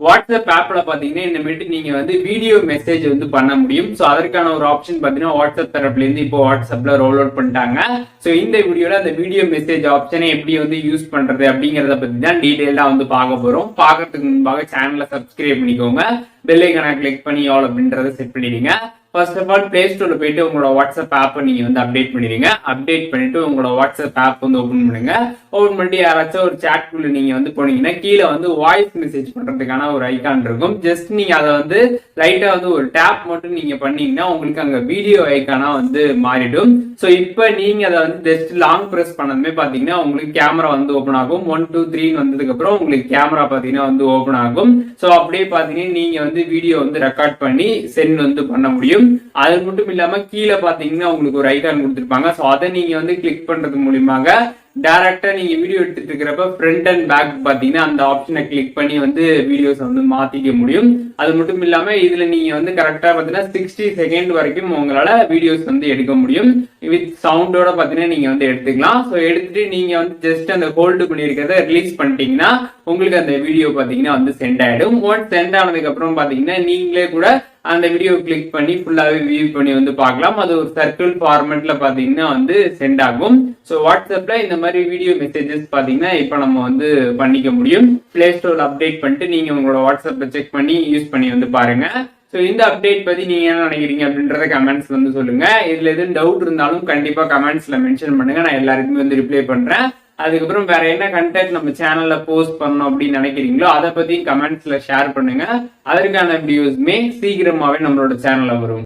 WhatsApp ஆப்ல பாத்தீங்கன்னா இனிமேட்டு நீங்க வந்து வீடியோ மெசேஜ் வந்து பண்ண முடியும். ஸோ அதற்கான ஒரு ஆப்ஷன் பாத்தீங்கன்னா வாட்ஸ்அப் தரப்புல இருந்து இப்போ வாட்ஸ்அப்ல ரோல் அவுட் பண்ணிட்டாங்க. ஸோ இந்த வீடியோல அந்த வீடியோ மெசேஜ் ஆப்ஷனை எப்படி வந்து யூஸ் பண்றது அப்படிங்கறத பத்தி தான் டீடைலா வந்து பார்க்க போறோம். பார்க்கறதுக்கு முன்பாக சேனலை சப்ஸ்கிரைப் பண்ணிக்கோங்க, பெல் ஐகானை கிளிக் பண்ணி ஆல் அப்படின்றத செட் பண்ணிடுங்க. ஃபர்ஸ்ட் ஆஃப் ஆல் பிளே ஸ்டோர்ல போயிட்டு உங்களோட வாட்ஸ்அப் ஆப்பை நீங்க வந்து அப்டேட் பண்ணிடுங்க. அப்டேட் பண்ணிட்டு உங்களோட வாட்ஸ்அப் ஆப் வந்து ஓபன் பண்ணுங்க. ஓபன் பண்ணிட்டு யாராச்சும் ஒரு சாட் குள்ள நீங்க வந்து போனீங்கன்னா கீழே வந்து வாய்ஸ் மெசேஜ் பண்றதுக்கான ஒரு ஐகான் இருக்கும். ஜஸ்ட் நீங்க அதை வந்து லைட்டா வந்து ஒரு டேப் மட்டும் நீங்க பண்ணீங்கன்னா உங்களுக்கு அங்க வீடியோ ஐகானா வந்து மாறிடும். ஸோ இப்போ நீங்க அதை வந்து ஜஸ்ட் லாங் பிரஸ் பண்ணதுமே பாத்தீங்கன்னா உங்களுக்கு கேமரா வந்து ஓபன் ஆகும். 1 2 3 வந்ததுக்கு அப்புறம் உங்களுக்கு கேமரா பாத்தீங்கன்னா வந்து ஓபன் ஆகும். ஸோ அப்படியே பாத்தீங்கன்னா நீங்க வந்து வீடியோ வந்து ரெக்கார்ட் பண்ணி சென்ட் வந்து பண்ண முடியும். அது மட்டும் இல்லாம கீழே பாத்தீங்கன்னா உங்களுக்கு ஒரு ஐகான் கொடுத்திருப்பாங்க. சோ அதை நீங்க வந்து கிளிக் பண்றது மூலியமாக டைரக்டா நீங்க வீடியோ எடுத்துட்டு இருக்கிறப்ப ஃப்ரண்ட் அண்ட் பேக் பாத்தீங்கன்னா அந்த ஆப்ஷனை கிளிக் பண்ணி வந்து வீடியோஸ் வந்து மாத்திக்க முடியும். அது மட்டும் இல்லாம இதுல நீங்க வந்து கரெக்டா பாத்தீங்கன்னா 60 செகண்ட் வரைக்கும் உங்களால வீடியோஸ் வந்து எடுக்க முடியும். வித் சவுண்டோட பாத்தீங்கன்னா நீங்க வந்து எடுத்துக்கலாம். ஸோ எடுத்துட்டு நீங்க வந்து ஜஸ்ட் அந்த ஹோல்டு பண்ணிருக்கிறத ரிலீஸ் பண்ணிட்டீங்கன்னா உங்களுக்கு அந்த வீடியோ பாத்தீங்கன்னா வந்து சென்ட் ஆயிடும். ஒன்ஸ் சென்ட் ஆனதுக்கு அப்புறம் பாத்தீங்கன்னா நீங்களே கூட அந்த வீடியோ கிளிக் பண்ணி ஃபுல்லாவே வியூ பண்ணி வந்து பார்க்கலாம். அது ஒரு சர்க்கிள் ஃபார்மேட்ல பாத்தீங்கன்னா வந்து சென்ட் ஆகும். ஸோ வாட்ஸ்அப்ல இந்த மாதிரி வீடியோ மெசேஜஸ் பாத்தீங்கன்னா இப்போ நம்ம வந்து பண்ணிக்க முடியும். பிளே ஸ்டோர்ல அப்டேட் பண்ணிட்டு நீங்க உங்களோட வாட்ஸ்அப்ல செக் பண்ணி யூஸ் பண்ணி வந்து பாருங்க. ஸோ இந்த அப்டேட் பத்தி நீங்க என்ன நினைக்கிறீங்க அப்படின்றத கமெண்ட்ஸ் வந்து சொல்லுங்க. இதுல எதுவும் டவுட் இருந்தாலும் கண்டிப்பா கமெண்ட்ஸ்ல மென்ஷன் பண்ணுங்க, நான் எல்லாருக்குமே வந்து ரிப்ளை பண்றேன். அதுக்கப்புறம் வேற என்ன கண்டென்ட் நம்ம சேனல்ல போஸ்ட் பண்ணணும் அப்படின்னு நினைக்கிறீங்களோ அதை பத்தி கமெண்ட்ஸ்ல ஷேர் பண்ணுங்க. அதற்கான வீடியோஸ்மே சீக்கிரமாவே நம்மளோட சேனல்ல வரும்.